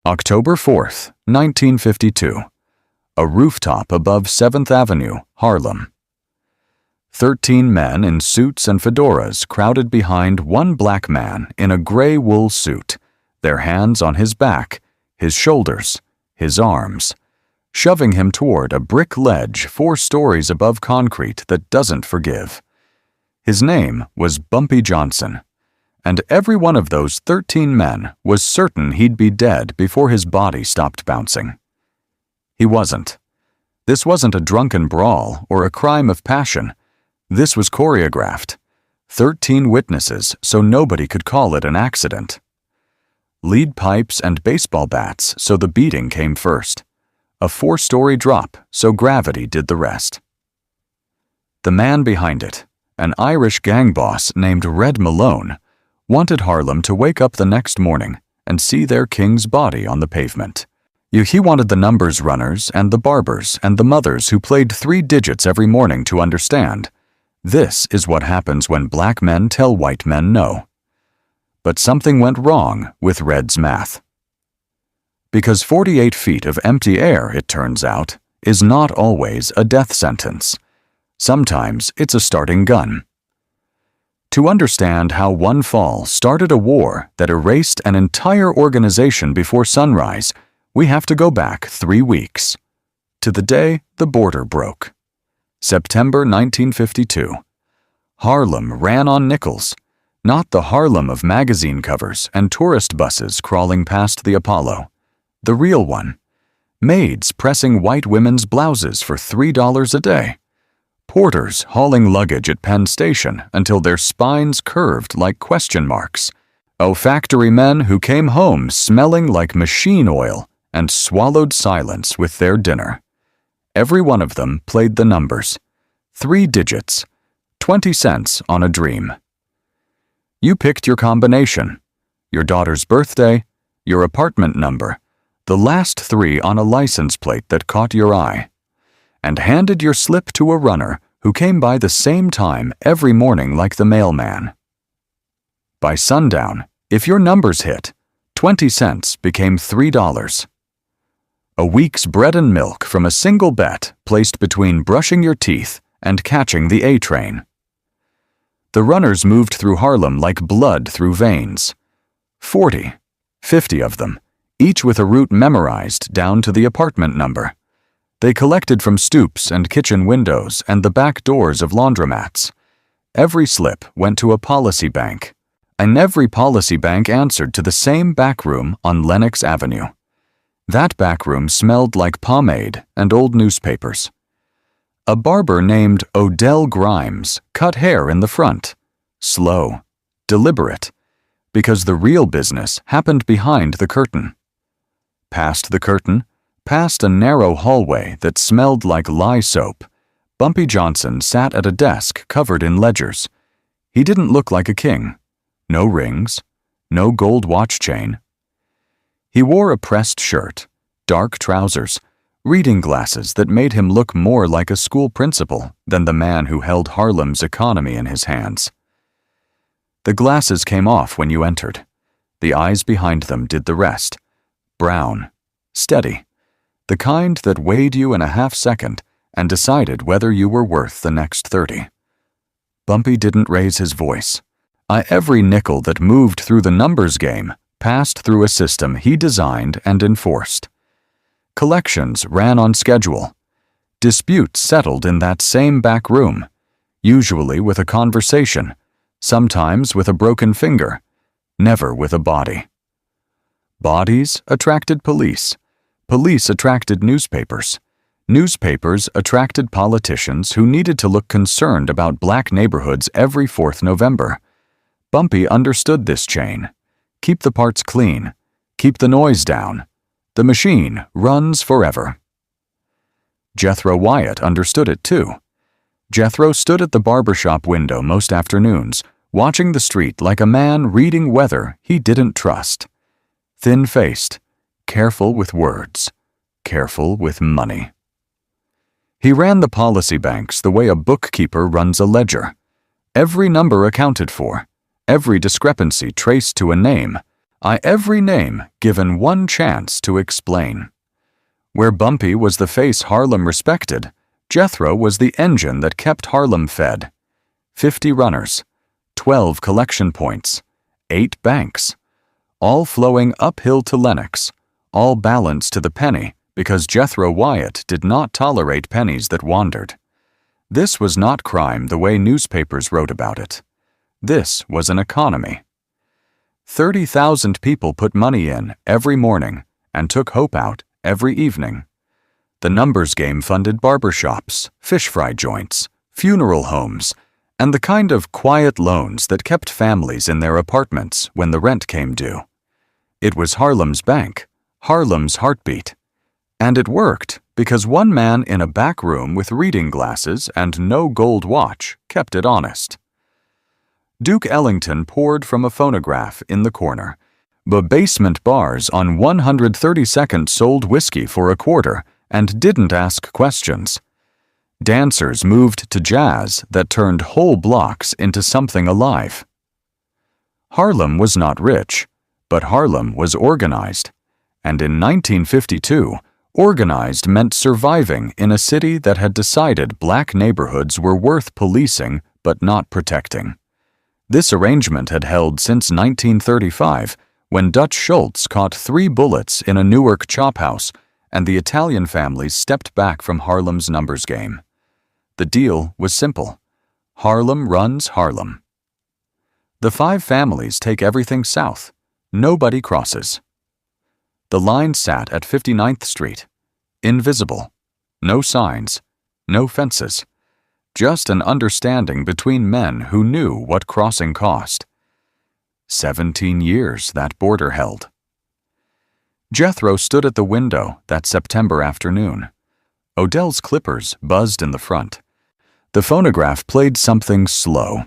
October 4th, 1952. A rooftop above 7th Avenue, Harlem. 13 men in suits and fedoras crowded behind one black man in a gray wool suit, their hands on his back, his shoulders, his arms, shoving him toward a brick ledge 4 stories above concrete that doesn't forgive. His name was Bumpy Johnson, and every one of those 13 men was certain he'd be dead before his body stopped bouncing. He wasn't. This wasn't a drunken brawl or a crime of passion. This was choreographed. 13 witnesses, so nobody could call it an accident. Lead pipes and baseball bats, so the beating came first. A 4-story drop, so gravity did the rest. The man behind it, an Irish gang boss named Red Malone, wanted Harlem to wake up the next morning and see their king's body on the pavement. He wanted the numbers runners and the barbers and the mothers who played 3 digits every morning to understand. This is what happens when black men tell white men no. But something went wrong with Red's math. Because 48 feet of empty air, it turns out, is not always a death sentence. Sometimes it's a starting gun. To understand how one fall started a war that erased an entire organization before sunrise, we have to go back 3 weeks, to the day the border broke. September 1952. Harlem ran on nickels, not the Harlem of magazine covers and tourist buses crawling past the Apollo. The real one. Maids pressing white women's blouses for $3 a day. Porters hauling luggage at Penn Station until their spines curved like question marks. Factory men who came home smelling like machine oil and swallowed silence with their dinner. Every one of them played the numbers. 3 digits. 20 cents on a dream. You picked your combination. Your daughter's birthday, your apartment number, the last 3 on a license plate that caught your eye, and handed your slip to a runner who came by the same time every morning like the mailman. By sundown, if your numbers hit, 20 cents became $3. A week's bread and milk from a single bet placed between brushing your teeth and catching the A train. The runners moved through Harlem like blood through veins. 40, 50 of them, each with a route memorized down to the apartment number. They collected from stoops and kitchen windows and the back doors of laundromats. Every slip went to a policy bank, and every policy bank answered to the same back room on Lenox Avenue. That back room smelled like pomade and old newspapers. A barber named Odell Grimes cut hair in the front. Slow, deliberate, because the real business happened behind the curtain. Past the curtain, past a narrow hallway that smelled like lye soap, Bumpy Johnson sat at a desk covered in ledgers. He didn't look like a king. No rings, no gold watch chain. He wore a pressed shirt, dark trousers, reading glasses that made him look more like a school principal than the man who held Harlem's economy in his hands. The glasses came off when you entered. The eyes behind them did the rest. Brown, steady, the kind that weighed you in a half second and decided whether you were worth the next 30. Bumpy didn't raise his voice. Every nickel that moved through the numbers game passed through a system he designed and enforced. Collections ran on schedule. Disputes settled in that same back room, usually with a conversation, sometimes with a broken finger, never with a body. Bodies attracted police. Police attracted newspapers. Newspapers attracted politicians who needed to look concerned about black neighborhoods every 4th November. Bumpy understood this chain. Keep the parts clean. Keep the noise down. The machine runs forever. Jethro Wyatt understood it too. Jethro stood at the barbershop window most afternoons, watching the street like a man reading weather he didn't trust. Thin-faced, careful with words, careful with money. He ran the policy banks the way a bookkeeper runs a ledger. Every number accounted for, every discrepancy traced to a name, Every name given one chance to explain. Where Bumpy was the face Harlem respected, Jethro was the engine that kept Harlem fed. 50 runners, 12 collection points, 8 banks, all flowing uphill to Lenox, all balanced to the penny because Jethro Wyatt did not tolerate pennies that wandered. This was not crime the way newspapers wrote about it. This was an economy. 30,000 people put money in every morning and took hope out every evening. The numbers game funded barbershops, fish fry joints, funeral homes, and the kind of quiet loans that kept families in their apartments when the rent came due. It was Harlem's bank, Harlem's heartbeat. And it worked because one man in a back room with reading glasses and no gold watch kept it honest. Duke Ellington poured from a phonograph in the corner. The basement bars on 132nd sold whiskey for a quarter and didn't ask questions. Dancers moved to jazz that turned whole blocks into something alive. Harlem was not rich, but Harlem was organized. And in 1952, organized meant surviving in a city that had decided black neighborhoods were worth policing but not protecting. This arrangement had held since 1935, when Dutch Schultz caught 3 bullets in a Newark chop house and the Italian families stepped back from Harlem's numbers game. The deal was simple. Harlem runs Harlem. The 5 families take everything south. Nobody crosses. The line sat at 59th Street. Invisible. No signs. No fences. Just an understanding between men who knew what crossing cost. 17 years that border held. Jethro stood at the window that September afternoon. Odell's clippers buzzed in the front. The phonograph played something slow.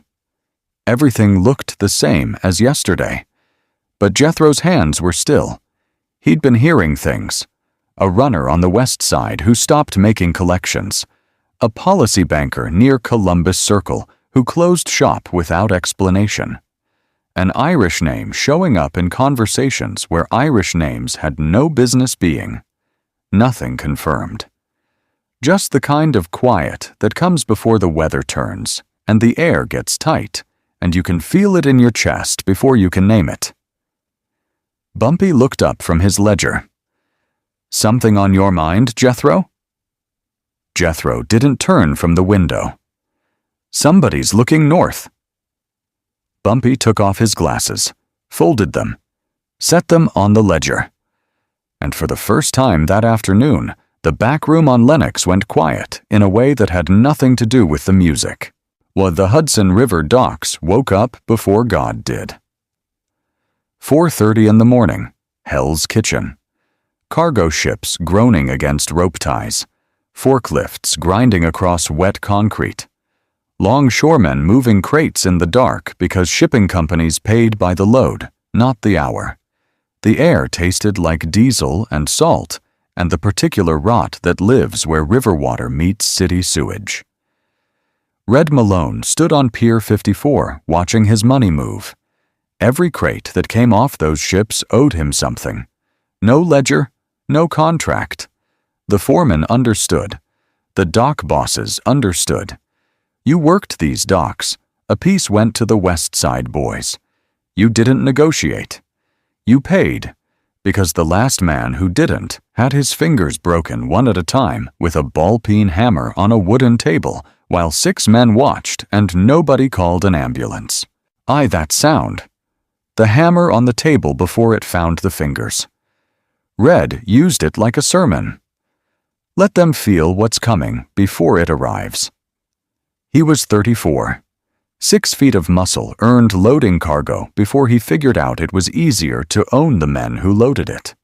Everything looked the same as yesterday. But Jethro's hands were still. He'd been hearing things. A runner on the West Side who stopped making collections. A policy banker near Columbus Circle who closed shop without explanation. An Irish name showing up in conversations where Irish names had no business being. Nothing confirmed. Just the kind of quiet that comes before the weather turns and the air gets tight and you can feel it in your chest before you can name it. Bumpy looked up from his ledger. "Something on your mind, Jethro?" Jethro didn't turn from the window. "Somebody's looking north." Bumpy took off his glasses, folded them, set them on the ledger. And for the first time that afternoon, the back room on Lenox went quiet in a way that had nothing to do with the music. While the Hudson River docks woke up before God did. 4:30 in the morning, Hell's Kitchen. Cargo ships groaning against rope ties. Forklifts grinding across wet concrete. Longshoremen moving crates in the dark because shipping companies paid by the load, not the hour. The air tasted like diesel and salt and the particular rot that lives where river water meets city sewage. Red Malone stood on Pier 54 watching his money move. Every crate that came off those ships owed him something. No ledger, no contract. The foreman understood. The dock bosses understood. You worked these docks. A piece went to the Westside Boys. You didn't negotiate. You paid, because the last man who didn't had his fingers broken one at a time with a ball-peen hammer on a wooden table while 6 men watched and nobody called an ambulance. Aye, that sound. The hammer on the table before it found the fingers. Red used it like a sermon. Let them feel what's coming before it arrives. He was 34. 6 feet of muscle earned loading cargo before he figured out it was easier to own the men who loaded it.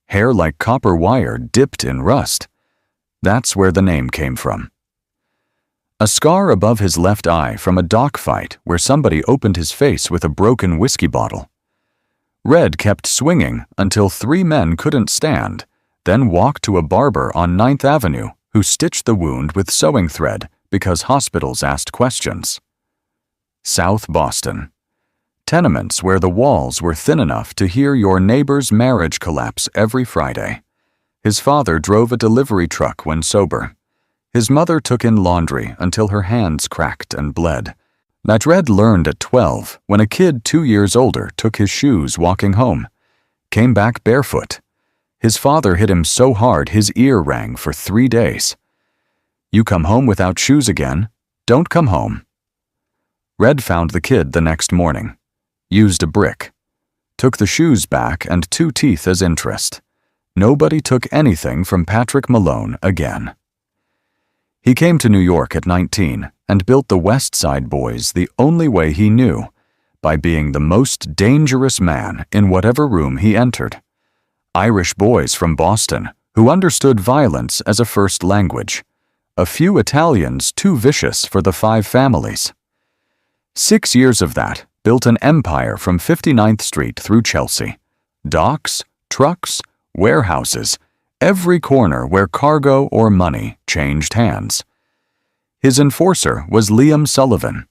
Hair like copper wire dipped in rust. That's where the name came from. A scar above his left eye from a dock fight where somebody opened his face with a broken whiskey bottle. Red kept swinging until 3 men couldn't stand, then walked to a barber on 9th Avenue who stitched the wound with sewing thread because hospitals asked questions. South Boston. Tenements where the walls were thin enough to hear your neighbor's marriage collapse every Friday. His father drove a delivery truck when sober. His mother took in laundry until her hands cracked and bled. That Red learned at 12 when a kid 2 years older took his shoes walking home. Came back barefoot. His father hit him so hard his ear rang for 3 days. You come home without shoes again, don't come home. Red found the kid the next morning. Used a brick. Took the shoes back and 2 teeth as interest. Nobody took anything from Patrick Malone again. He came to New York at 19 and built the Westside Boys the only way he knew, by being the most dangerous man in whatever room he entered. Irish boys from Boston who understood violence as a first language. A few Italians too vicious for the 5 families. 6 years of that built an empire from 59th Street through Chelsea. Docks, trucks, warehouses, every corner where cargo or money changed hands. His enforcer was Liam Sullivan.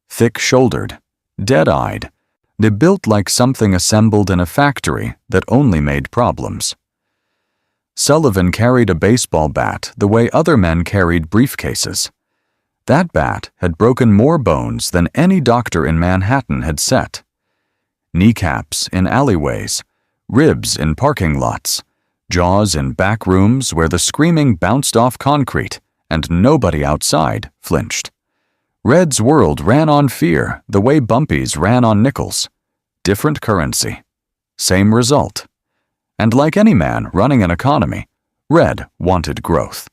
Thick-shouldered, dead-eyed, they built like something assembled in a factory that only made problems. Sullivan carried a baseball bat the way other men carried briefcases. That bat had broken more bones than any doctor in Manhattan had set. Kneecaps in alleyways, ribs in parking lots, jaws in back rooms where the screaming bounced off concrete and nobody outside flinched. Red's world ran on fear the way Bumpy's ran on nickels. Different currency. Same result. And like any man running an economy, Red wanted growth.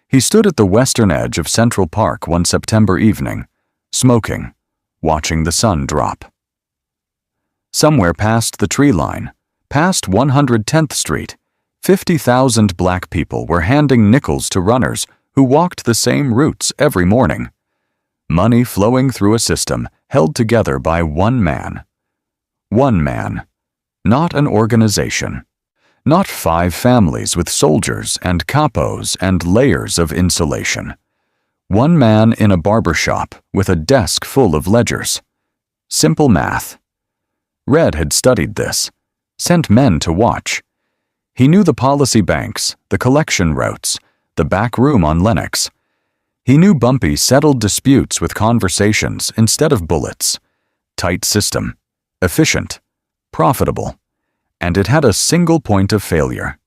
He stood at the western edge of Central Park one September evening, smoking, watching the sun drop. Somewhere past the tree line, past 110th Street, 50,000 black people were handing nickels to runners who walked the same routes every morning. Money flowing through a system held together by one man. One man, not an organization. Not 5 families with soldiers and capos and layers of insulation. One man in a barber shop with a desk full of ledgers. Simple math. Red had studied this, sent men to watch. He knew the policy banks, the collection routes, the back room on Lenox. He knew Bumpy settled disputes with conversations instead of bullets. Tight system, efficient, profitable. And it had a single point of failure.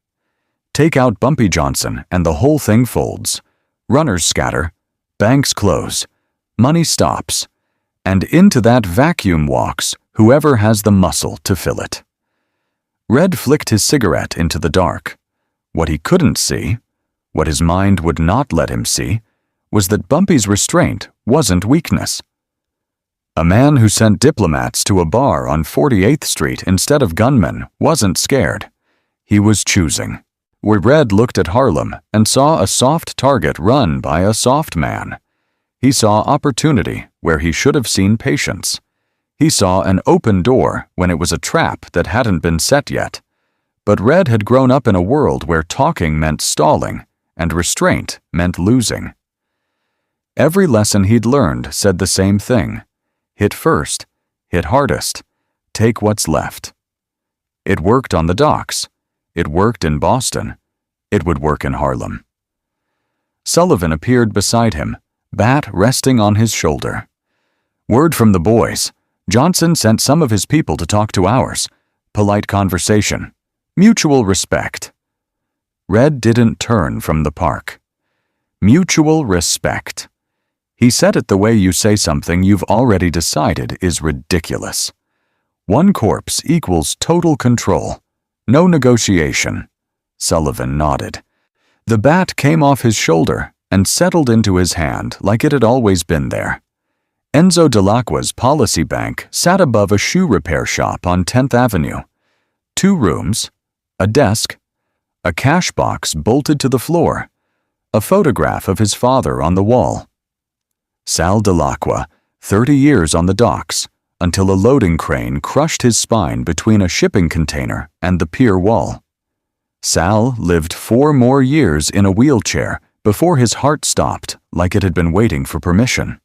Take out Bumpy Johnson and the whole thing folds. Runners scatter, banks close, money stops, and into that vacuum walks whoever has the muscle to fill it. Red flicked his cigarette into the dark. What he couldn't see, what his mind would not let him see, was that Bumpy's restraint wasn't weakness. A man who sent diplomats to a bar on 48th Street instead of gunmen wasn't scared. He was choosing. Where Red looked at Harlem and saw a soft target run by a soft man. He saw opportunity where he should have seen patience. He saw an open door when it was a trap that hadn't been set yet. But Red had grown up in a world where talking meant stalling and restraint meant losing. Every lesson he'd learned said the same thing. Hit first, hit hardest, take what's left. It worked on the docks. It worked in Boston. It would work in Harlem. Sullivan appeared beside him, bat resting on his shoulder. Word from the boys. Johnson sent some of his people to talk to ours. Polite conversation. Mutual respect. Red didn't turn from the park. Mutual respect. He said it the way you say something you've already decided is ridiculous. One corpse equals total control. No negotiation. Sullivan nodded. The bat came off his shoulder and settled into his hand like it had always been there. Enzo Dell'Acqua's Policy Bank sat above a shoe repair shop on 10th Avenue. 2 rooms, a desk, a cash box bolted to the floor, a photograph of his father on the wall. Sal Dell'Acqua, 30 years on the docks, until a loading crane crushed his spine between a shipping container and the pier wall. Sal lived 4 more years in a wheelchair before his heart stopped like it had been waiting for permission.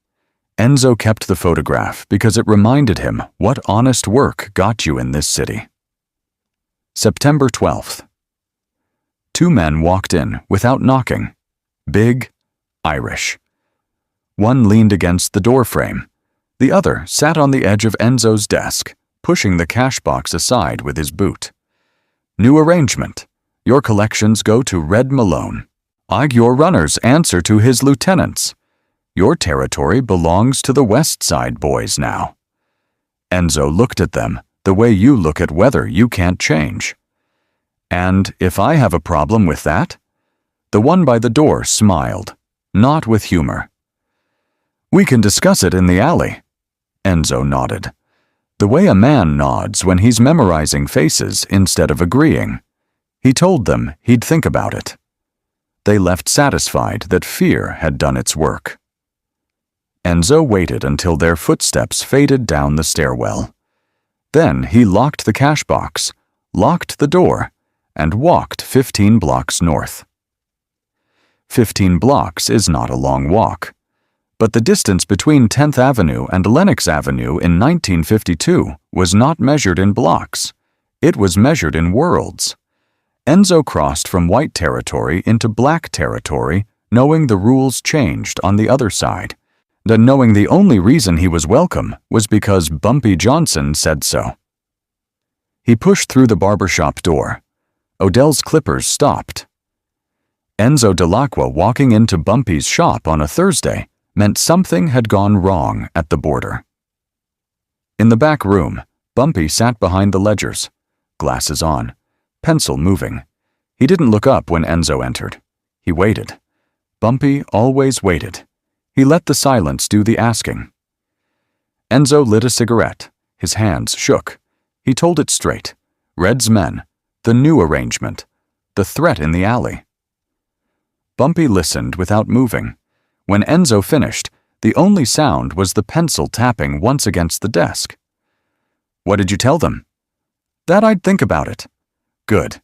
Enzo kept the photograph because it reminded him what honest work got you in this city. September 12th. 2 men walked in without knocking. Big, Irish. One leaned against the doorframe. The other sat on the edge of Enzo's desk, pushing the cash box aside with his boot. New arrangement. Your collections go to Red Malone. Your runners answer to his lieutenants. Your territory belongs to the Westside Boys now. Enzo looked at them the way you look at weather you can't change. And if I have a problem with that? The one by the door smiled, not with humor. We can discuss it in the alley. Enzo nodded. The way a man nods when he's memorizing faces instead of agreeing. He told them he'd think about it. They left satisfied that fear had done its work. Enzo waited until their footsteps faded down the stairwell. Then he locked the cash box, locked the door, and walked 15 blocks north. 15 blocks is not a long walk, but the distance between 10th Avenue and Lenox Avenue in 1952 was not measured in blocks. It was measured in worlds. Enzo crossed from white territory into black territory, knowing the rules changed on the other side, and knowing the only reason he was welcome was because Bumpy Johnson said so. He pushed through the barbershop door. Odell's clippers stopped. Enzo Dell'Acqua walking into Bumpy's shop on a Thursday meant something had gone wrong at the border. In the back room, Bumpy sat behind the ledgers, glasses on, pencil moving. He didn't look up when Enzo entered. He waited. Bumpy always waited. He let the silence do the asking. Enzo lit a cigarette. His hands shook. He told it straight. Red's men. The new arrangement. The threat in the alley. Bumpy listened without moving. When Enzo finished, the only sound was the pencil tapping once against the desk. What did you tell them? That I'd think about it. Good.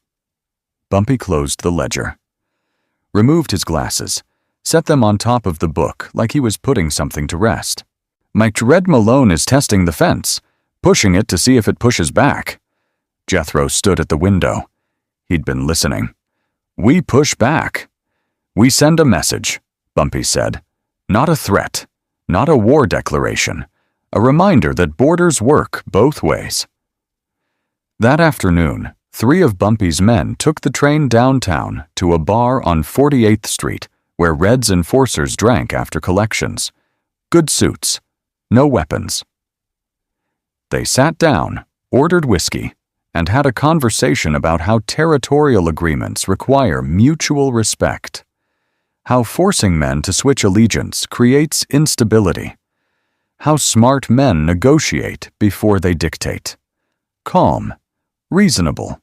Bumpy closed the ledger. Removed his glasses. Set them on top of the book like he was putting something to rest. Mike Red Malone is testing the fence, pushing it to see if it pushes back. Jethro stood at the window. He'd been listening. We push back. We send a message, Bumpy said. Not a threat, not a war declaration, a reminder that borders work both ways. That afternoon, 3 of Bumpy's men took the train downtown to a bar on 48th Street where Red's enforcers drank after collections. Good suits, no weapons. They sat down, ordered whiskey, and had a conversation about how territorial agreements require mutual respect, how forcing men to switch allegiance creates instability, how smart men negotiate before they dictate. Calm, reasonable,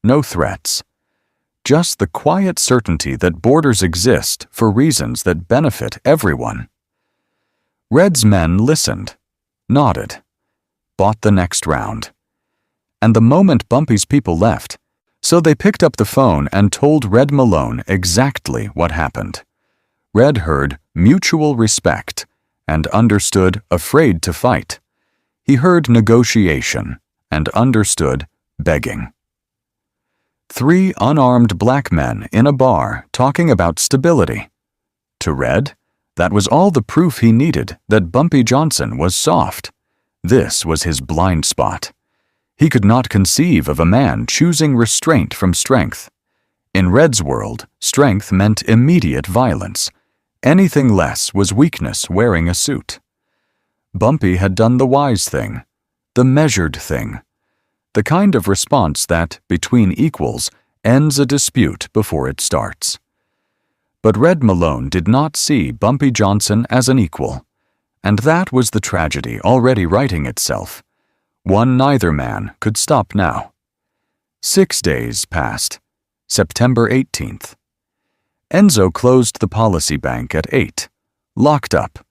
no threats. Just the quiet certainty that borders exist for reasons that benefit everyone. Red's men listened, nodded, bought the next round. And the moment Bumpy's people left, so they picked up the phone and told Red Malone exactly what happened. Red heard mutual respect and understood afraid to fight. He heard negotiation and understood begging. 3 unarmed black men in a bar talking about stability. To Red, that was all the proof he needed that Bumpy Johnson was soft. This was his blind spot. He could not conceive of a man choosing restraint from strength. In Red's world, strength meant immediate violence. Anything less was weakness wearing a suit. Bumpy had done the wise thing, the measured thing, the kind of response that, between equals, ends a dispute before it starts. But Red Malone did not see Bumpy Johnson as an equal, and that was the tragedy already writing itself. One neither man could stop now. 6 days passed. September 18th. Enzo closed the policy bank at 8, locked up,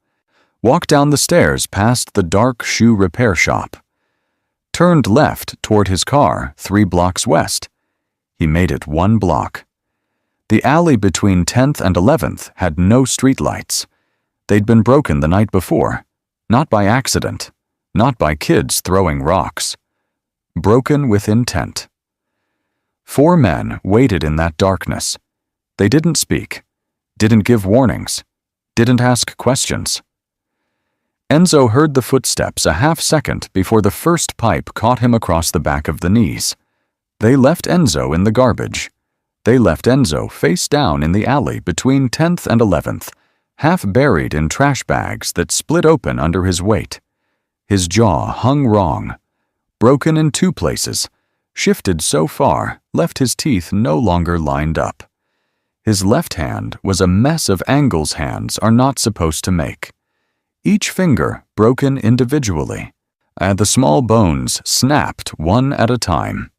walked down the stairs past the dark shoe repair shop, turned left toward his car 3 blocks west. He made it 1 block. The alley between 10th and 11th had no streetlights. They'd been broken the night before, Not by accident. Not by kids throwing rocks. Broken with intent. 4 men waited in that darkness. They didn't speak, didn't give warnings, didn't ask questions. Enzo heard the footsteps a half-second before the first pipe caught him across the back of the knees. They left Enzo in the garbage. They left Enzo face down in the alley between 10th and 11th, half buried in trash bags that split open under his weight. His jaw hung wrong, broken in 2 places, shifted so far, left his teeth no longer lined up. His left hand was a mess of angles hands are not supposed to make. Each finger broken individually, and the small bones snapped one at a time.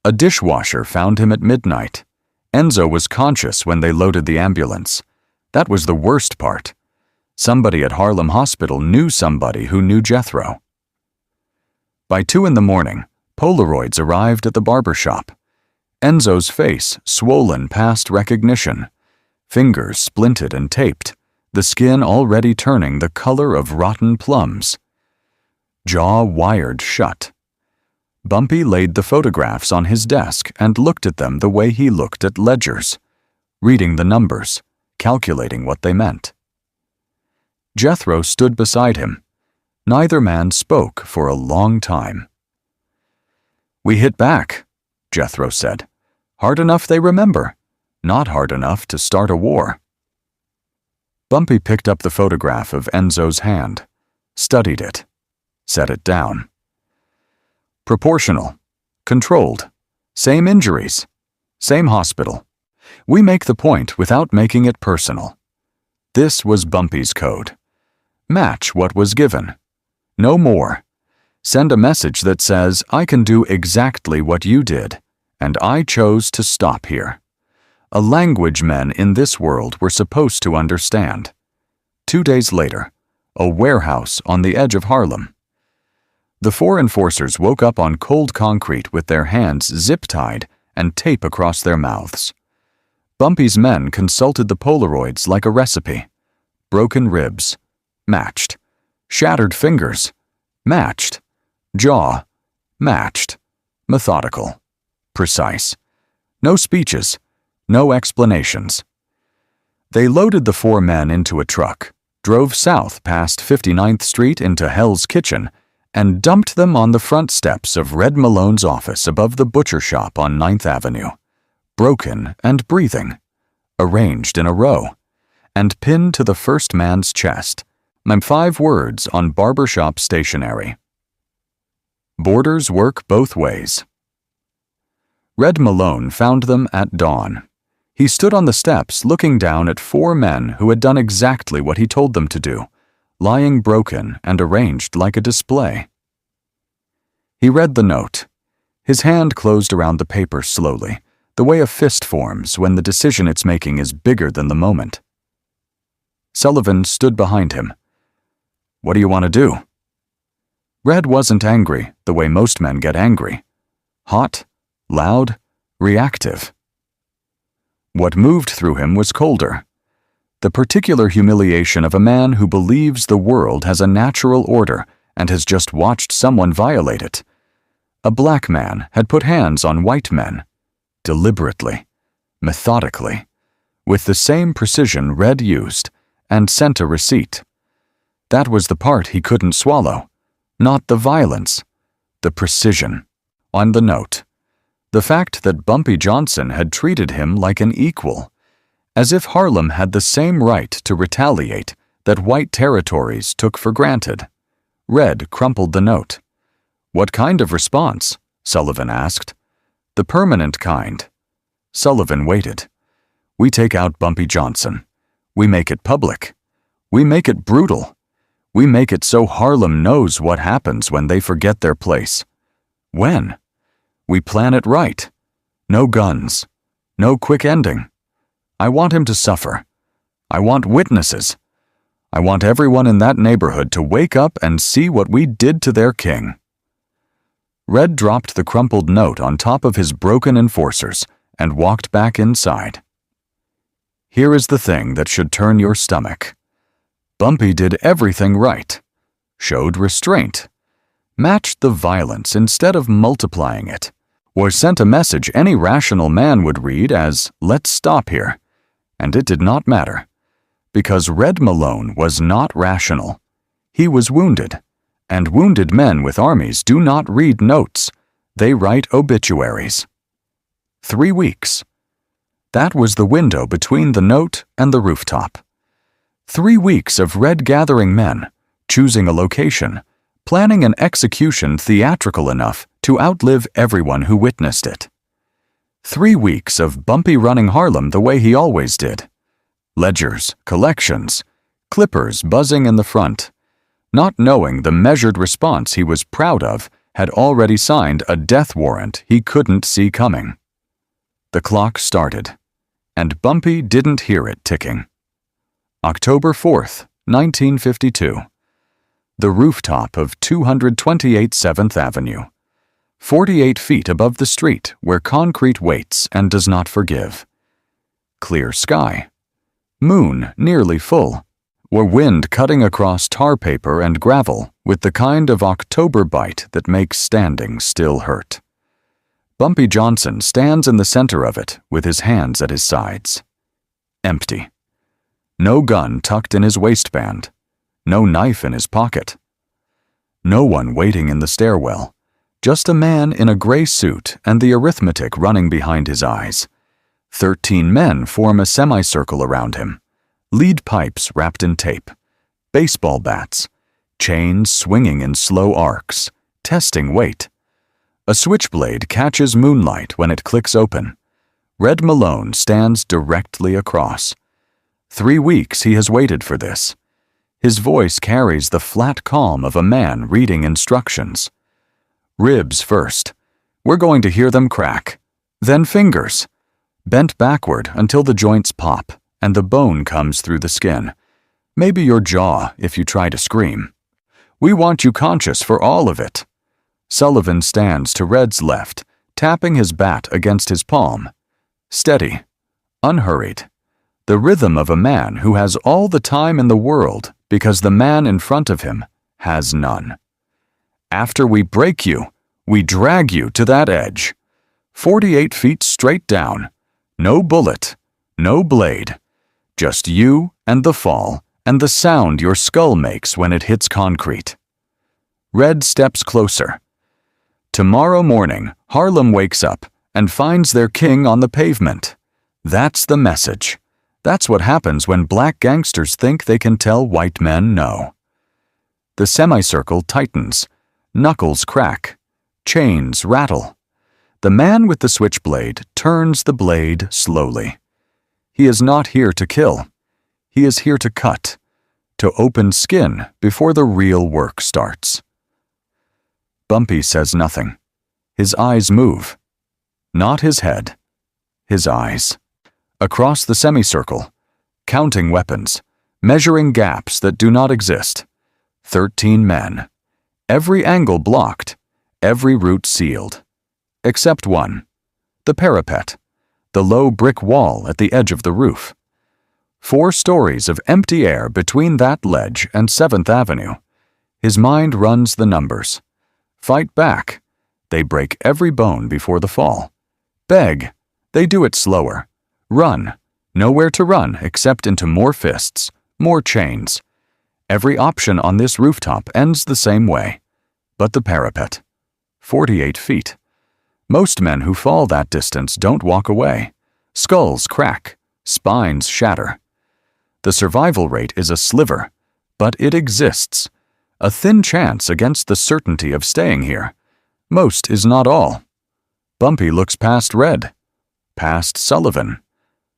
A dishwasher found him at midnight. Enzo was conscious when they loaded the ambulance. That was the worst part. Somebody at Harlem Hospital knew somebody who knew Jethro. By 2 in the morning, Polaroids arrived at the barber shop. Enzo's face swollen past recognition, fingers splinted and taped, the skin already turning the color of rotten plums. Jaw wired shut. Bumpy laid the photographs on his desk and looked at them the way he looked at ledgers, reading the numbers, calculating what they meant. Jethro stood beside him. Neither man spoke for a long time. "We hit back," Jethro said. "Hard enough they remember. Not hard enough to start a war." Bumpy picked up the photograph of Enzo's hand, studied it, set it down. "Proportional, controlled, same injuries, same hospital. We make the point without making it personal." This was Bumpy's code. Match what was given. No more. Send a message that says, "I can do exactly what you did, and I chose to stop here." A language men in this world were supposed to understand. 2 days later, a warehouse on the edge of Harlem. The 4 enforcers woke up on cold concrete with their hands zip-tied and tape across their mouths. Bumpy's men consulted the Polaroids like a recipe. Broken ribs. Matched. Shattered fingers. Matched. Jaw. Matched. Methodical. Precise. No speeches. No explanations. They loaded the 4 men into a truck, drove south past 59th Street into Hell's Kitchen, and dumped them on the front steps of Red Malone's office above the butcher shop on 9th Avenue, broken and breathing, arranged in a row, and pinned to the first man's chest, and 5 words on barbershop stationery. Borders work both ways. Red Malone found them at dawn. He stood on the steps looking down at 4 men who had done exactly what he told them to do, lying broken and arranged like a display. He read the note. His hand closed around the paper slowly, the way a fist forms when the decision it's making is bigger than the moment. Sullivan stood behind him. "What do you want to do?" Red wasn't angry the way most men get angry. Hot, loud, reactive. What moved through him was colder. The particular humiliation of a man who believes the world has a natural order and has just watched someone violate it. A black man had put hands on white men, deliberately, methodically, with the same precision Red used, and sent a receipt. That was the part he couldn't swallow, not the violence, the precision, on the note. The fact that Bumpy Johnson had treated him like an equal, as if Harlem had the same right to retaliate that white territories took for granted. Red crumpled the note. "What kind of response?" Sullivan asked. "The permanent kind." Sullivan waited. "We take out Bumpy Johnson. We make it public. We make it brutal. We make it so Harlem knows what happens when they forget their place. When? We plan it right. No guns. No quick ending. I want him to suffer. I want witnesses. I want everyone in that neighborhood to wake up and see what we did to their king." Red dropped the crumpled note on top of his broken enforcers and walked back inside. "Here is the thing that should turn your stomach. Bumpy did everything right, showed restraint, matched the violence instead of multiplying it, or sent a message any rational man would read as, "Let's stop here." And it did not matter, because Red Malone was not rational. He was wounded, and wounded men with armies do not read notes. They write obituaries. 3 weeks. That was the window between the note and the rooftop. 3 weeks of Red gathering men, choosing a location, planning an execution theatrical enough to outlive everyone who witnessed it. 3 weeks of Bumpy running Harlem the way he always did. Ledgers, collections, clippers buzzing in the front, not knowing the measured response he was proud of had already signed a death warrant he couldn't see coming. The clock started, and Bumpy didn't hear it ticking. October 4th, 1952. The rooftop of 228 7th Avenue, 48 feet above the street where concrete waits and does not forgive. Clear sky. Moon nearly full, or wind cutting across tar paper and gravel with the kind of October bite that makes standing still hurt. Bumpy Johnson stands in the center of it with his hands at his sides. Empty. No gun tucked in his waistband. No knife in his pocket. No one waiting in the stairwell. Just a man in a gray suit and the arithmetic running behind his eyes. 13 men form a semicircle around him. Lead pipes wrapped in tape. Baseball bats. Chains swinging in slow arcs. Testing weight. A switchblade catches moonlight when it clicks open. Red Malone stands directly across. 3 weeks he has waited for this. His voice carries the flat calm of a man reading instructions. Ribs first. We're going to hear them crack. Then fingers. Bent backward until the joints pop and the bone comes through the skin. Maybe your jaw if you try to scream. We want you conscious for all of it. Sullivan stands to Red's left, tapping his bat against his palm. Steady. Unhurried. The rhythm of a man who has all the time in the world because the man in front of him has none. After we break you, we drag you to that edge. 48 feet straight down. No bullet, no blade. Just you and the fall and the sound your skull makes when it hits concrete. Red steps closer. Tomorrow morning, Harlem wakes up and finds their king on the pavement. That's the message. That's what happens when black gangsters think they can tell white men no. The semicircle tightens. Knuckles crack. Chains rattle. The man with the switchblade turns the blade slowly. He is not here to kill. He is here to cut, to open skin before the real work starts. Bumpy says nothing. His eyes move. Not his head. His eyes. Across the semicircle, counting weapons, measuring gaps that do not exist. 13 men. Every angle blocked, every route sealed. Except one. The parapet. The low brick wall at the edge of the roof. 4 stories of empty air between that ledge and 7th Avenue. His mind runs the numbers. Fight back. They break every bone before the fall. Beg. They do it slower. Run. Nowhere to run except into more fists, more chains. Every option on this rooftop ends the same way. But the parapet. 48 feet. Most men who fall that distance don't walk away. Skulls crack. Spines shatter. The survival rate is a sliver, but it exists. A thin chance against the certainty of staying here. Most is not all. Bumpy looks past Red. Past Sullivan.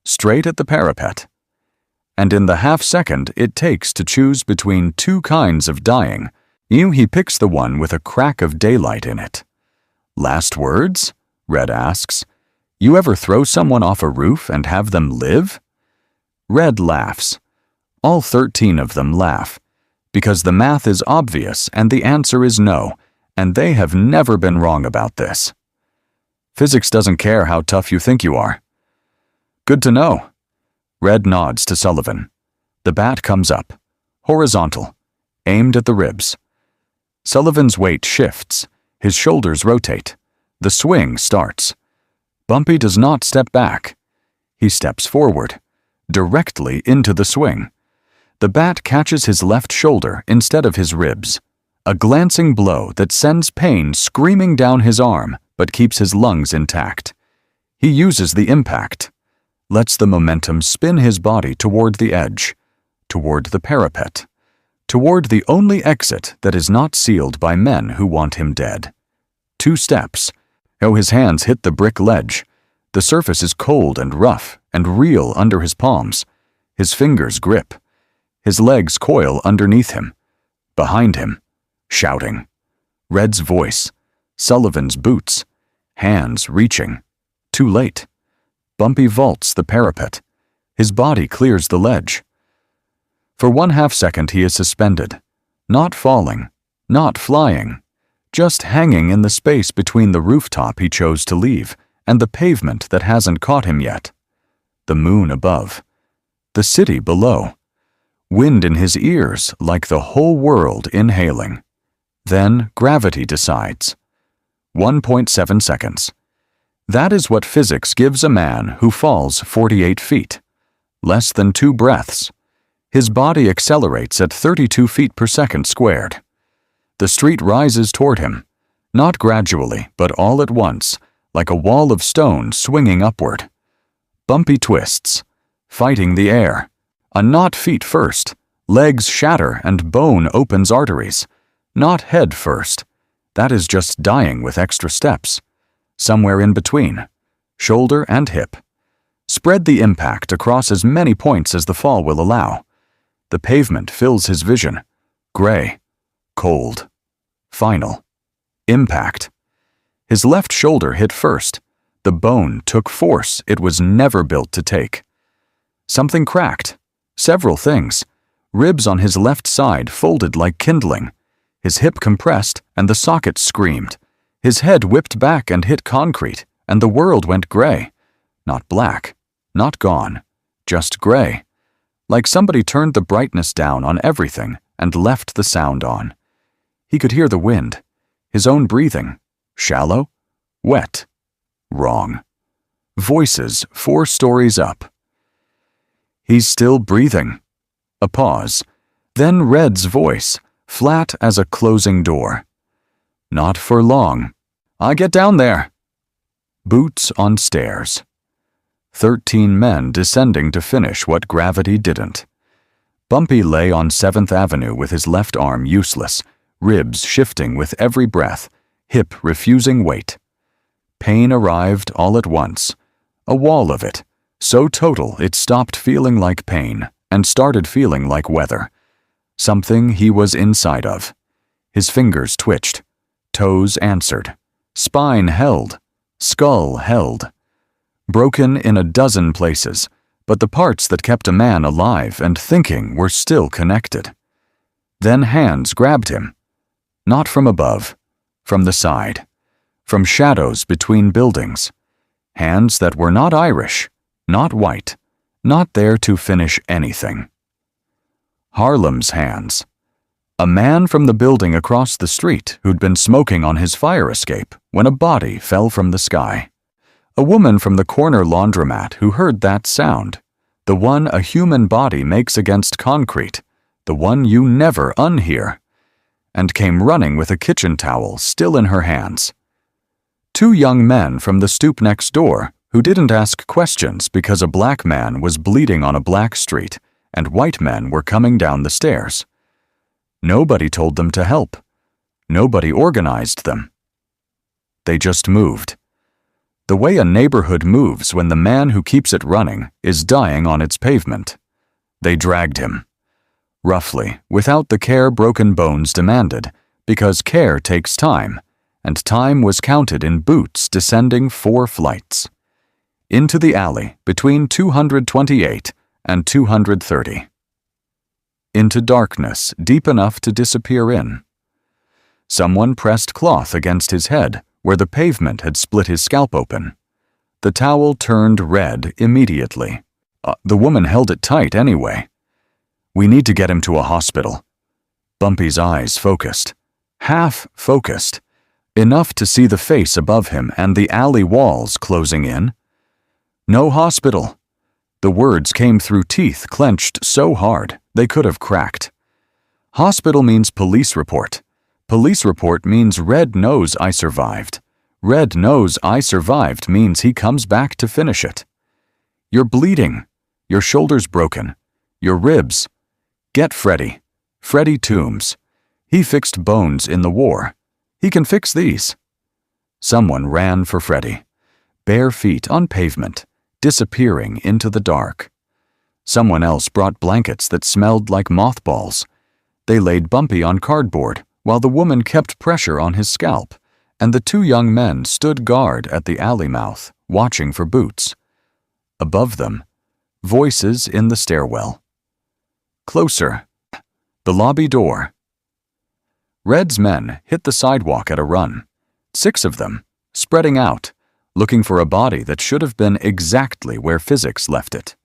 Straight at the parapet. And in the half-second it takes to choose between 2 kinds of dying, he picks the one with a crack of daylight in it. Last words? Red asks. You ever throw someone off a roof and have them live? Red laughs. All 13 of them laugh, because the math is obvious and the answer is no, and they have never been wrong about this. Physics doesn't care how tough you think you are. Good to know. Red nods to Sullivan. The bat comes up. horizontal, aimed at the ribs. Sullivan's weight shifts. His shoulders rotate. The swing starts. Bumpy does not step back. He steps forward, directly into the swing. The bat catches his left shoulder instead of his ribs. A glancing blow that sends pain screaming down his arm but keeps his lungs intact. He uses the impact, lets the momentum spin his body toward the edge, toward the parapet, toward the only exit that is not sealed by men who want him dead. 2 steps. Oh, his hands hit the brick ledge. The surface is cold and rough and real under his palms. His fingers grip. His legs coil underneath him. Behind him, shouting. Red's voice. Sullivan's boots. Hands reaching. Too late. Bumpy vaults the parapet. His body clears the ledge. For 1/2 second he is suspended. Not falling. Not flying. Just hanging in the space between the rooftop he chose to leave and the pavement that hasn't caught him yet. The moon above. The city below. Wind in his ears like the whole world inhaling. Then gravity decides. 1.7 seconds. That is what physics gives a man who falls 48 feet. Less than 2 breaths. His body accelerates at 32 feet per second squared. The street rises toward him, not gradually, but all at once, like a wall of stone swinging upward. Bumpy twists, fighting the air. A knot feet first, legs shatter and bone opens arteries. Not head first. That is just dying with extra steps. Somewhere in between, shoulder and hip. Spread the impact across as many points as the fall will allow. The pavement fills his vision. Gray. Cold. Final. Impact. His left shoulder hit first. The bone took force it was never built to take. Something cracked. Several things. Ribs on his left side folded like kindling. His hip compressed and the socket screamed. His head whipped back and hit concrete, and the world went gray. Not black. Not gone. Just gray. Like somebody turned the brightness down on everything and left the sound on. He could hear the wind, his own breathing. Shallow? Wet. Wrong. Voices 4 stories up. He's still breathing. A pause. Then Red's voice, flat as a closing door. Not for long. I get down there. Boots on stairs. 13 men descending to finish what gravity didn't. Bumpy lay on 7th Avenue with his left arm useless, ribs shifting with every breath, hip refusing weight. Pain arrived all at once. A wall of it, so total it stopped feeling like pain and started feeling like weather. Something he was inside of. His fingers twitched. Toes answered. Spine held. Skull held. Broken in a dozen places, but the parts that kept a man alive and thinking were still connected. Then hands grabbed him. Not from above, from the side, from shadows between buildings. Hands that were not Irish, not white, not there to finish anything. Harlem's hands. A man from the building across the street who'd been smoking on his fire escape when a body fell from the sky. A woman from the corner laundromat who heard that sound, the one a human body makes against concrete, the one you never unhear, and came running with a kitchen towel still in her hands. 2 young men from the stoop next door who didn't ask questions because a black man was bleeding on a black street and white men were coming down the stairs. Nobody told them to help. Nobody organized them. They just moved. The way a neighborhood moves when the man who keeps it running is dying on its pavement. They dragged him. Roughly, without the care broken bones demanded, because care takes time, and time was counted in boots descending 4 flights. Into the alley between 228 and 230. Into darkness deep enough to disappear in. Someone pressed cloth against his head where the pavement had split his scalp open. The towel turned red immediately. The woman held it tight anyway. We need to get him to a hospital. Bumpy's eyes focused. Half focused. Enough to see the face above him and the alley walls closing in. No hospital. The words came through teeth clenched so hard they could have cracked. Hospital means police report. Police report means Red knows I survived. Red knows I survived means he comes back to finish it. You're bleeding. Your shoulder's broken. Your ribs. Get Freddy. Freddy Toombs. He fixed bones in the war. He can fix these. Someone ran for Freddy. Bare feet on pavement, disappearing into the dark. Someone else brought blankets that smelled like mothballs. They laid Bumpy on cardboard while the woman kept pressure on his scalp, and the two young men stood guard at the alley mouth, watching for boots. Above them, voices in the stairwell. Closer. The lobby door. Red's men hit the sidewalk at a run. 6 of them, spreading out, looking for a body that should have been exactly where physics left it.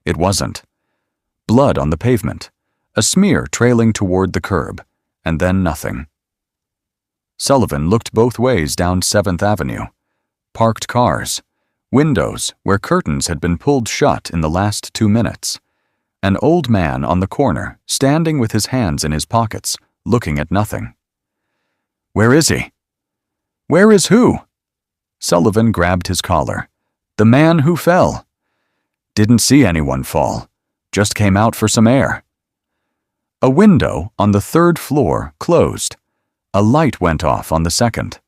It wasn't. Blood on the pavement, a smear trailing toward the curb, and then nothing. Sullivan looked both ways down 7th Avenue. Parked cars, windows where curtains had been pulled shut in the last 2 minutes. An old man on the corner, standing with his hands in his pockets, looking at nothing. Where is he? Where is who? Sullivan grabbed his collar. The man who fell. Didn't see anyone fall. Just came out for some air. A window on the 3rd floor closed. A light went off on the 2nd.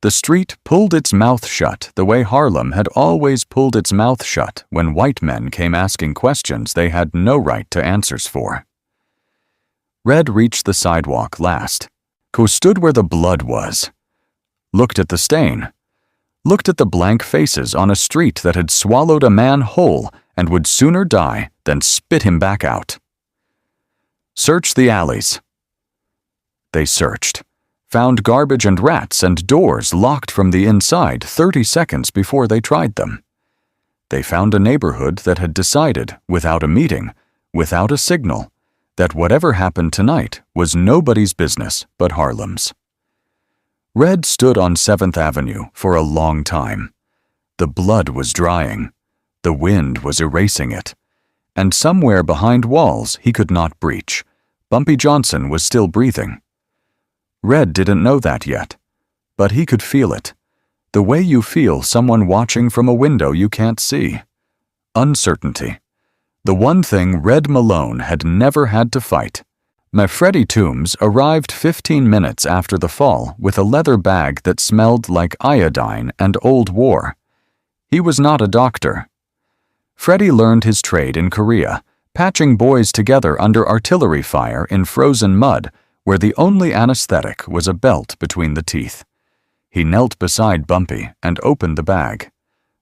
The street pulled its mouth shut the way Harlem had always pulled its mouth shut when white men came asking questions they had no right to answers for. Red reached the sidewalk last, stood where the blood was. Looked at the stain. Looked at the blank faces on a street that had swallowed a man whole and would sooner die than spit him back out. Search the alleys. They searched. Found garbage and rats and doors locked from the inside 30 seconds before they tried them. They found a neighborhood that had decided, without a meeting, without a signal, that whatever happened tonight was nobody's business but Harlem's. Red stood on 7th Avenue for a long time. The blood was drying. The wind was erasing it. And somewhere behind walls he could not breach, Bumpy Johnson was still breathing. Red didn't know that yet, but he could feel it, the way you feel someone watching from a window you can't see. Uncertainty. The one thing Red Malone had never had to fight. Freddy Toombs arrived 15 minutes after the fall with a leather bag that smelled like iodine and old war. He was not a doctor. Freddy learned his trade in Korea, patching boys together under artillery fire in frozen mud, where the only anesthetic was a belt between the teeth. He knelt beside Bumpy and opened the bag.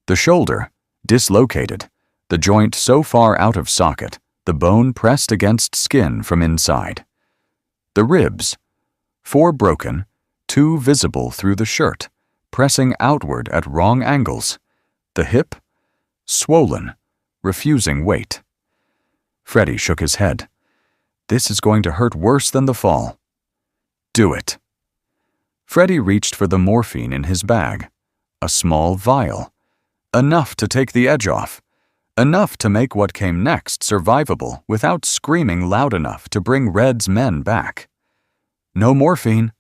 The shoulder, dislocated, the joint so far out of socket, the bone pressed against skin from inside. The ribs, 4 broken, 2 visible through the shirt, pressing outward at wrong angles. The hip, swollen, refusing weight. Freddy shook his head. This is going to hurt worse than the fall. Do it. Freddy reached for the morphine in his bag. A small vial. Enough to take the edge off. Enough to make what came next survivable without screaming loud enough to bring Red's men back. No morphine.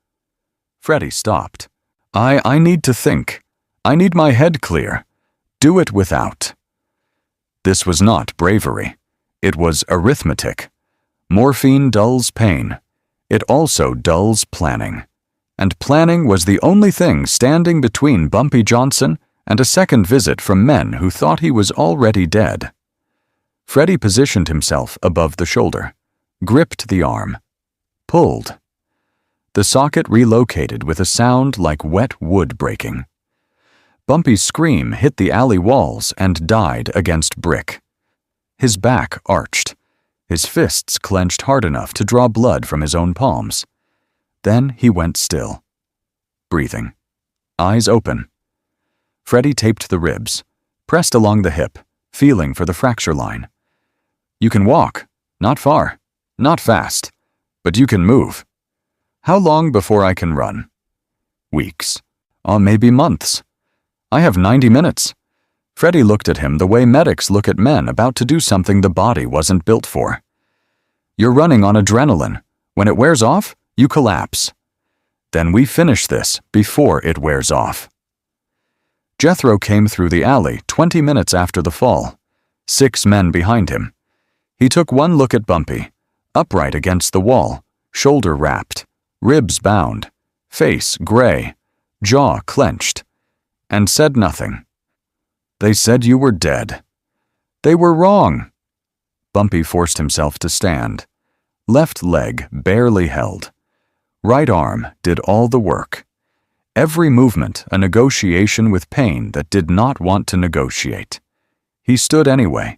Freddy stopped. I need to think. I need my head clear. Do it without. This was not bravery. It was arithmetic. Morphine dulls pain. It also dulls planning. And planning was the only thing standing between Bumpy Johnson and a second visit from men who thought he was already dead. Freddy positioned himself above the shoulder, gripped the arm, pulled. The socket relocated with a sound like wet wood breaking. Bumpy's scream hit the alley walls and died against brick. His back arched. His fists clenched hard enough to draw blood from his own palms. Then he went still, breathing, eyes open. Freddy taped the ribs, pressed along the hip, feeling for the fracture line. You can walk, Not far, not fast, but you can move. How long before I can run? Weeks, or maybe months. I have 90 minutes. Freddie looked at him the way medics look at men about to do something the body wasn't built for. You're running on adrenaline. When it wears off, you collapse. Then we finish this before it wears off. Jethro came through the alley 20 minutes after the fall, 6 men behind him. He took one look at Bumpy, upright against the wall, shoulder wrapped, ribs bound, face gray, jaw clenched, and said nothing. They said you were dead. They were wrong. Bumpy forced himself to stand. Left leg barely held. Right arm did all the work. Every movement a negotiation with pain that did not want to negotiate. He stood anyway,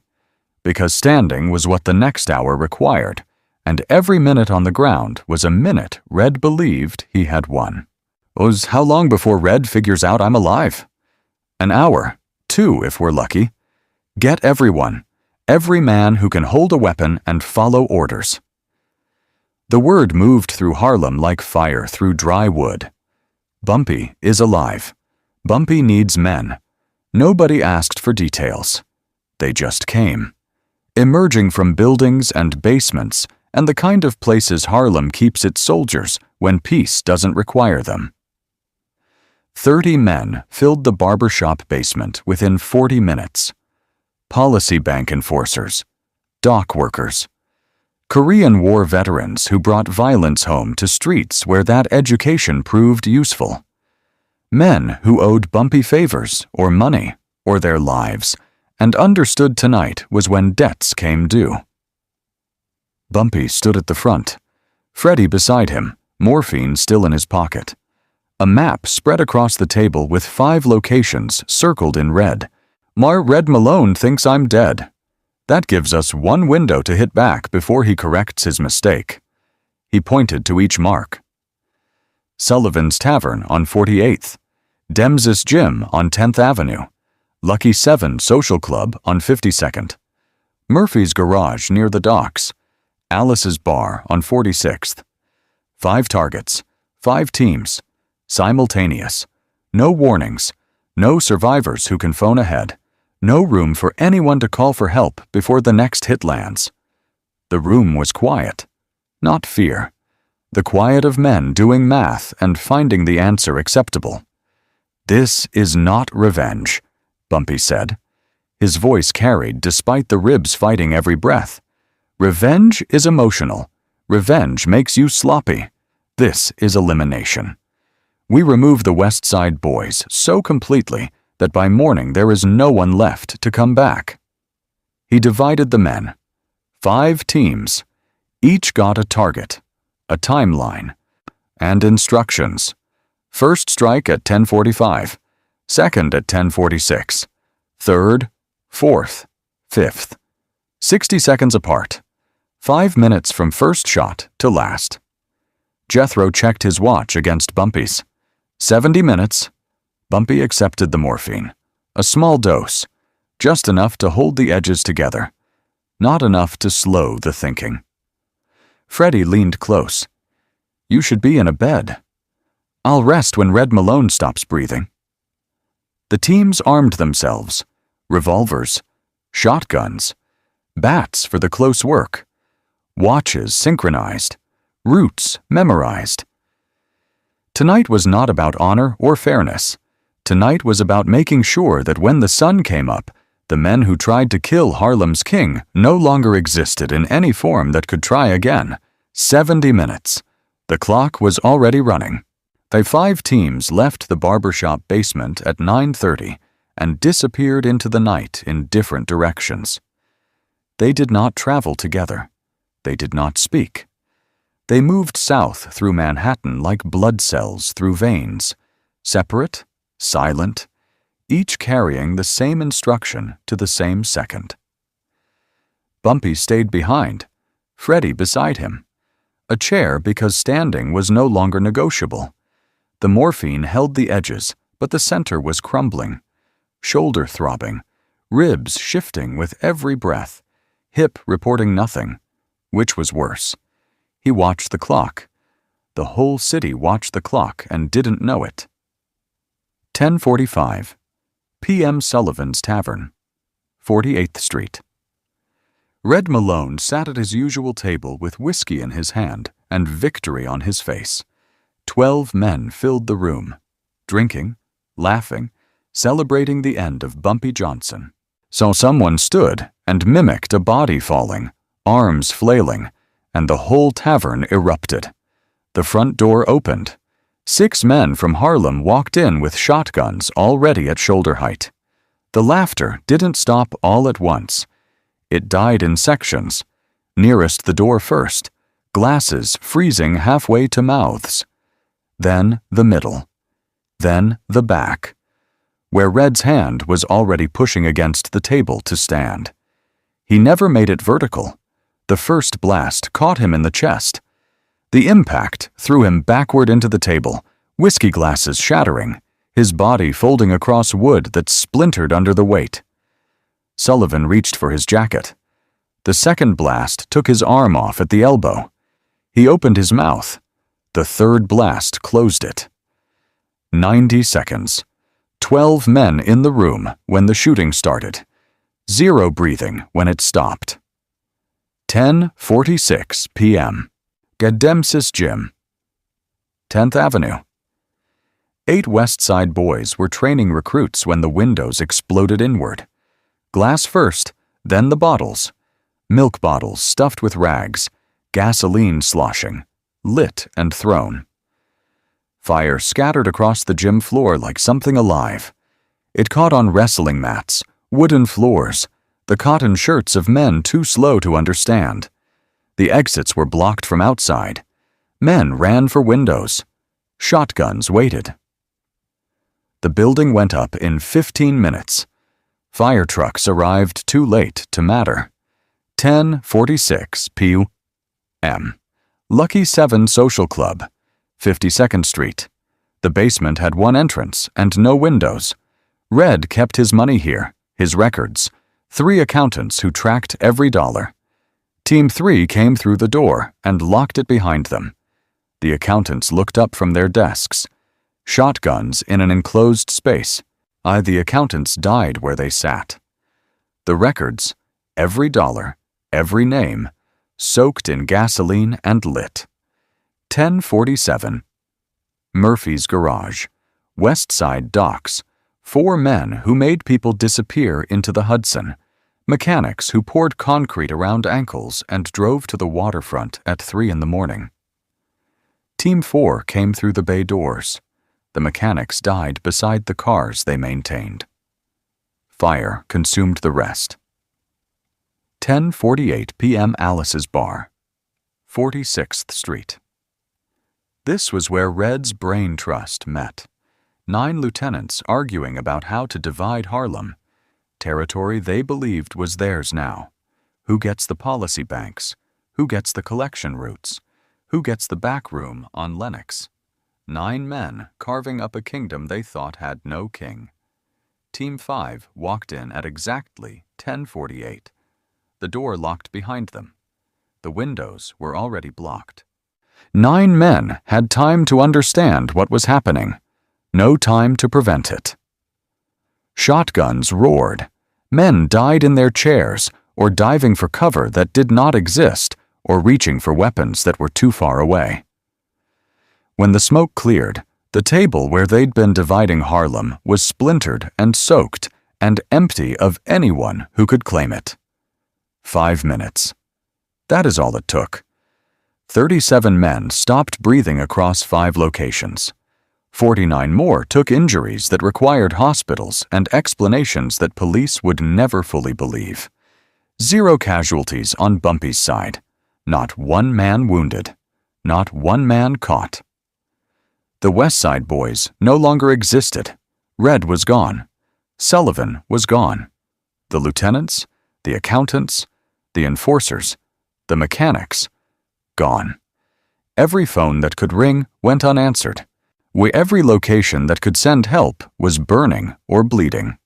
because standing was what the next hour required, and every minute on the ground was a minute Red believed he had won. Was how long before Red figures out I'm alive? An hour, 2 if we're lucky. Get everyone, every man who can hold a weapon and follow orders. The word moved through Harlem like fire through dry wood. Bumpy is alive. Bumpy needs men. Nobody asked for details. They just came. Emerging from buildings and basements and the kind of places Harlem keeps its soldiers when peace doesn't require them. 30 men filled the barbershop basement within 40 minutes. Policy bank enforcers, dock workers, Korean War veterans who brought violence home to streets where that education proved useful. Men who owed Bumpy favors or money or their lives and understood tonight was when debts came due. Bumpy stood at the front, Freddie beside him, morphine still in his pocket. A map spread across the table with 5 locations circled in red. Red Malone thinks I'm dead. That gives us 1 window to hit back before he corrects his mistake. He pointed to each mark. Sullivan's Tavern on 48th, Dems's Gym on 10th Avenue, Lucky 7 Social Club on 52nd, Murphy's Garage near the docks, Alice's Bar on 46th. 5 targets, 5 teams, simultaneous, no warnings, no survivors who can phone ahead. No room for anyone to call for help before the next hit lands. The room was quiet, not fear. The quiet of men doing math and finding the answer acceptable. This is not revenge, Bumpy said. His voice carried despite the ribs fighting every breath. Revenge is emotional. Revenge makes you sloppy. This is elimination. We remove the Westside Boys so completely that by morning there is no one left to come back. He divided the men. 5 teams. Each got a target, a timeline, and instructions. First strike at 10:45, second at 10:46, third, fourth, fifth. 60 seconds apart. 5 minutes from first shot to last. Jethro checked his watch against Bumpy's. 70 minutes. Bumpy accepted the morphine. A small dose, just enough to hold the edges together, not enough to slow the thinking. Freddie leaned close. You should be in a bed. I'll rest when Red Malone stops breathing. The teams armed themselves. Revolvers, shotguns, bats for the close work, watches synchronized, routes memorized. Tonight was not about honor or fairness. Tonight was about making sure that when the sun came up, the men who tried to kill Harlem's king no longer existed in any form that could try again. 70 minutes. The clock was already running. The 5 teams left the barbershop basement at 9:30 and disappeared into the night in different directions. They did not travel together. They did not speak. They moved south through Manhattan like blood cells through veins, separate, silent, each carrying the same instruction to the same second. Bumpy stayed behind, Freddie beside him. A chair because standing was no longer negotiable. The morphine held the edges, but the center was crumbling. Shoulder throbbing, ribs shifting with every breath, hip reporting nothing, Which was worse? He watched the clock. The whole city watched the clock and didn't know it. 10:45. P.M. Sullivan's Tavern, 48th Street. Red Malone sat at his usual table with whiskey in his hand and victory on his face. 12 men filled the room, drinking, laughing, celebrating the end of Bumpy Johnson. So someone stood and mimicked a body falling, arms flailing, and the whole tavern erupted. The front door opened. 6 men from Harlem walked in with shotguns already at shoulder height. The laughter didn't stop all at once. It died in sections. Nearest the door first, glasses freezing halfway to mouths. Then the middle. Then the back, where Red's hand was already pushing against the table to stand. He never made it vertical. The first blast caught him in the chest. The impact threw him backward into the table, whiskey glasses shattering, his body folding across wood that splintered under the weight. Sullivan reached for his jacket. The second blast took his arm off at the elbow. He opened his mouth. The third blast closed it. 90 seconds. 12 men in the room when the shooting started. 0 breathing when it stopped. 10:46 p.m. Gademsis Gym, 10th Avenue. 8 Westside Boys were training recruits when the windows exploded inward. Glass first, then the bottles. Milk bottles stuffed with rags, gasoline sloshing, lit and thrown. Fire scattered across the gym floor like something alive. It caught on wrestling mats, wooden floors, the cotton shirts of men too slow to understand. The exits were blocked from outside. Men ran for windows. Shotguns waited. The building went up in 15 minutes. Fire trucks arrived too late to matter. 10:46 p.m. Lucky 7 Social Club, 52nd Street. The basement had one entrance and no windows. Red kept his money here, his records, 3 accountants who tracked every dollar. Team 3 came through the door and locked it behind them. The accountants looked up from their desks. Shotguns in an enclosed space. The accountants died where they sat. The records, every dollar, every name, soaked in gasoline and lit. 10:47. Murphy's Garage, Westside Docks. 4 men who made people disappear into the Hudson. Mechanics who poured concrete around ankles and drove to the waterfront at 3 in the morning. Team 4 came through the bay doors. The mechanics died beside the cars they maintained. Fire consumed the rest. 10:48 p.m. Alice's Bar, 46th Street. This was where Red's brain trust met. 9 lieutenants arguing about how to divide Harlem, territory they believed was theirs now. Who gets the policy banks? Who gets the collection routes? Who gets the back room on Lenox? 9 men carving up a kingdom they thought had no king. Team 5 walked in at exactly 10:48. The door locked behind them. The windows were already blocked. 9 men had time to understand what was happening. No time to prevent it. Shotguns roared. Men died in their chairs or diving for cover that did not exist or reaching for weapons that were too far away. When the smoke cleared, the table where they'd been dividing Harlem was splintered and soaked and empty of anyone who could claim it. 5 minutes. That is all it took. 37 men stopped breathing across 5 locations. 49 more took injuries that required hospitals and explanations that police would never fully believe. 0 casualties on Bumpy's side. Not 1 man wounded. Not 1 man caught. The Westside Boys no longer existed. Red was gone. Sullivan was gone. The lieutenants, the accountants, the enforcers, the mechanics, gone. Every phone that could ring went unanswered. Every location that could send help was burning or bleeding.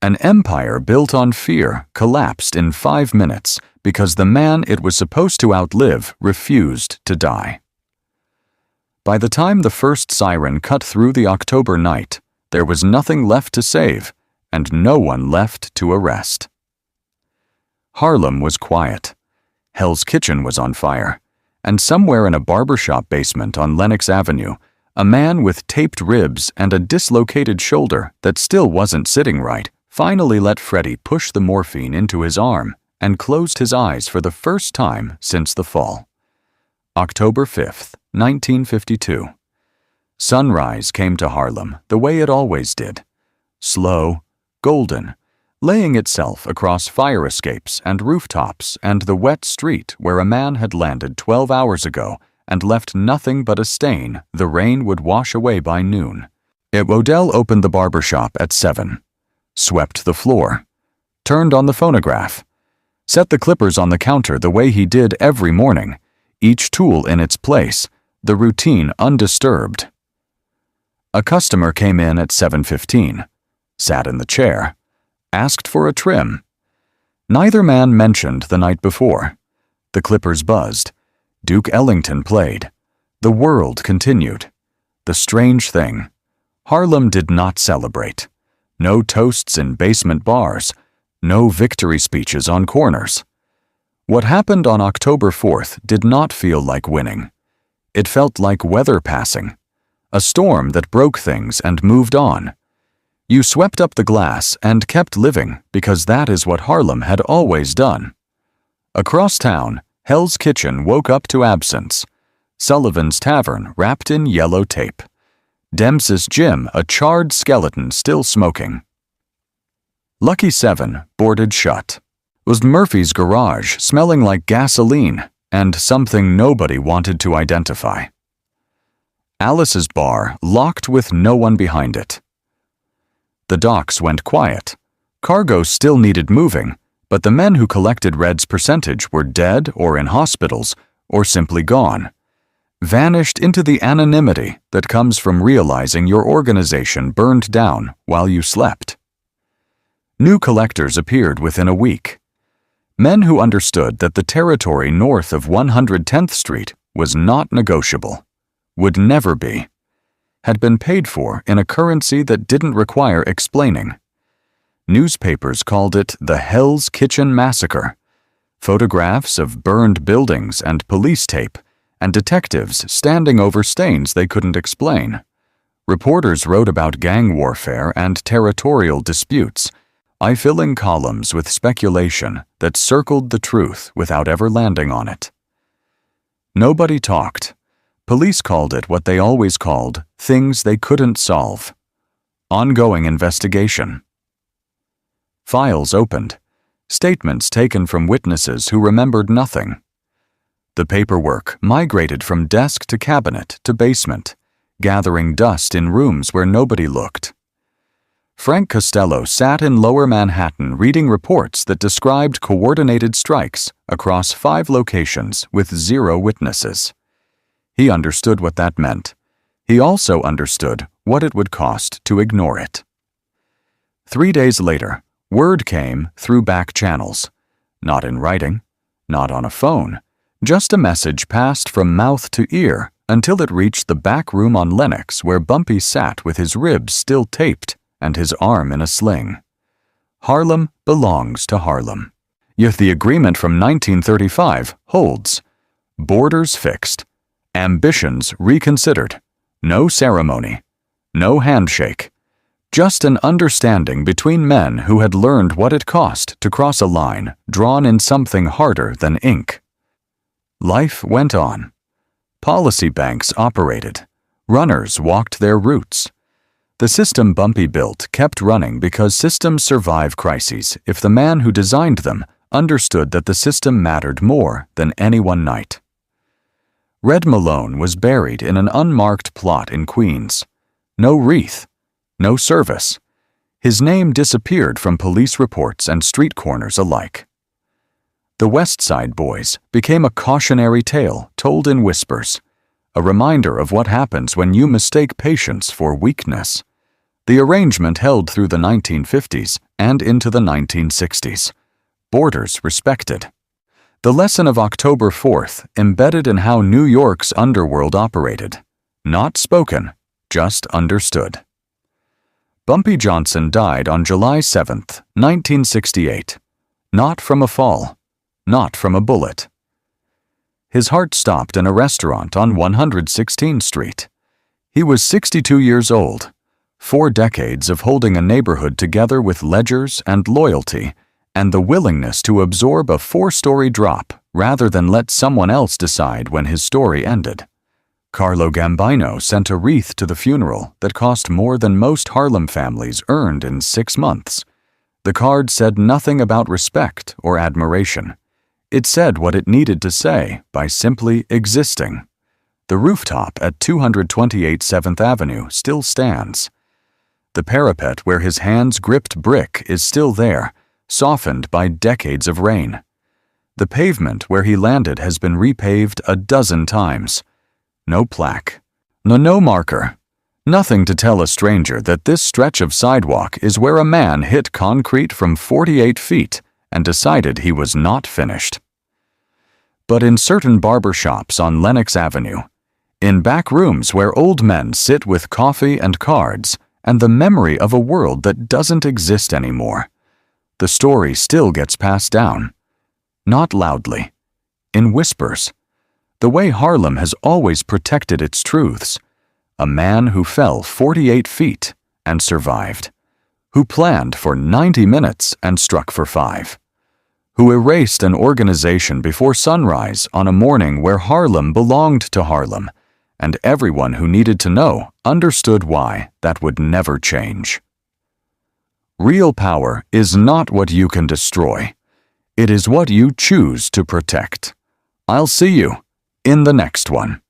An empire built on fear collapsed in 5 minutes because the man it was supposed to outlive refused to die. By the time the first siren cut through the October night, there was nothing left to save and no one left to arrest. Harlem was quiet. Hell's Kitchen was on fire, and somewhere in a barbershop basement on Lenox Avenue, a man with taped ribs and a dislocated shoulder that still wasn't sitting right finally let Freddie push the morphine into his arm and closed his eyes for the first time since the fall. October 5th, 1952. Sunrise came to Harlem the way it always did. Slow, golden, laying itself across fire escapes and rooftops and the wet street where a man had landed 12 hours ago and left nothing but a stain the rain would wash away by noon. Odell opened the barbershop at 7, swept the floor, turned on the phonograph, set the clippers on the counter the way he did every morning, each tool in its place, the routine undisturbed. A customer came in at 7:15, sat in the chair, asked for a trim. Neither man mentioned the night before. The clippers buzzed. Duke Ellington played. The world continued. The strange thing, Harlem did not celebrate. No toasts in basement bars. No victory speeches on corners. What happened on October 4th did not feel like winning. It felt like weather passing. A storm that broke things and moved on. You swept up the glass and kept living because that is what Harlem had always done. Across town, Hell's Kitchen woke up to absence. Sullivan's Tavern wrapped in yellow tape. Dempsey's Gym a charred skeleton still smoking. Lucky 7 boarded shut. Was Murphy's garage smelling like gasoline and something nobody wanted to identify. Alice's bar locked with no one behind it. The docks went quiet. Cargo still needed moving, but the men who collected Red's percentage were dead or in hospitals or simply gone. Vanished into the anonymity that comes from realizing your organization burned down while you slept. New collectors appeared within a week. Men who understood that the territory north of 110th Street was not negotiable, would never be, had been paid for in a currency that didn't require explaining. Newspapers called it the Hell's Kitchen Massacre. Photographs of burned buildings and police tape, and detectives standing over stains they couldn't explain. Reporters wrote about gang warfare and territorial disputes, filling columns with speculation that circled the truth without ever landing on it. Nobody talked. Police called it what they always called things they couldn't solve. Ongoing investigation. Files opened. Statements taken from witnesses who remembered nothing. The paperwork migrated from desk to cabinet to basement, gathering dust in rooms where nobody looked. Frank Costello sat in Lower Manhattan reading reports that described coordinated strikes across 5 locations with 0 witnesses. He understood what that meant. He also understood what it would cost to ignore it. 3 days later, word came through back channels. Not in writing, not on a phone, just a message passed from mouth to ear until it reached the back room on Lenox where Bumpy sat with his ribs still taped and his arm in a sling. Harlem belongs to Harlem. Yet the agreement from 1935 holds. Borders fixed. Ambitions reconsidered. No ceremony. No handshake. Just an understanding between men who had learned what it cost to cross a line drawn in something harder than ink. Life went on. Policy banks operated. Runners walked their routes. The system Bumpy built kept running because systems survive crises if the man who designed them understood that the system mattered more than any one night. Red Malone was buried in an unmarked plot in Queens. No wreath. No service. His name disappeared from police reports and street corners alike. The Westside Boys became a cautionary tale told in whispers, a reminder of what happens when you mistake patience for weakness. The arrangement held through the 1950s and into the 1960s. Borders respected. The lesson of October 4th embedded in how New York's underworld operated. Not spoken, just understood. Bumpy Johnson died on July 7, 1968. Not from a fall, not from a bullet. His heart stopped in a restaurant on 116th Street. He was 62 years old, 4 decades of holding a neighborhood together with ledgers and loyalty, and the willingness to absorb a 4-story drop rather than let someone else decide when his story ended. Carlo Gambino sent a wreath to the funeral that cost more than most Harlem families earned in 6 months. The card said nothing about respect or admiration. It said what it needed to say by simply existing. The rooftop at 228 7th Avenue still stands. The parapet where his hands gripped brick is still there, softened by decades of rain. The pavement where he landed has been repaved a dozen times. No plaque. No marker. Nothing to tell a stranger that this stretch of sidewalk is where a man hit concrete from 48 feet and decided he was not finished. But in certain barber shops on Lenox Avenue, in back rooms where old men sit with coffee and cards and the memory of a world that doesn't exist anymore, the story still gets passed down. Not loudly. In whispers. The way Harlem has always protected its truths. A man who fell 48 feet and survived. Who planned for 90 minutes and struck for 5. Who erased an organization before sunrise on a morning where Harlem belonged to Harlem, and everyone who needed to know understood why that would never change. Real power is not what you can destroy. It is what you choose to protect. I'll see you in the next one.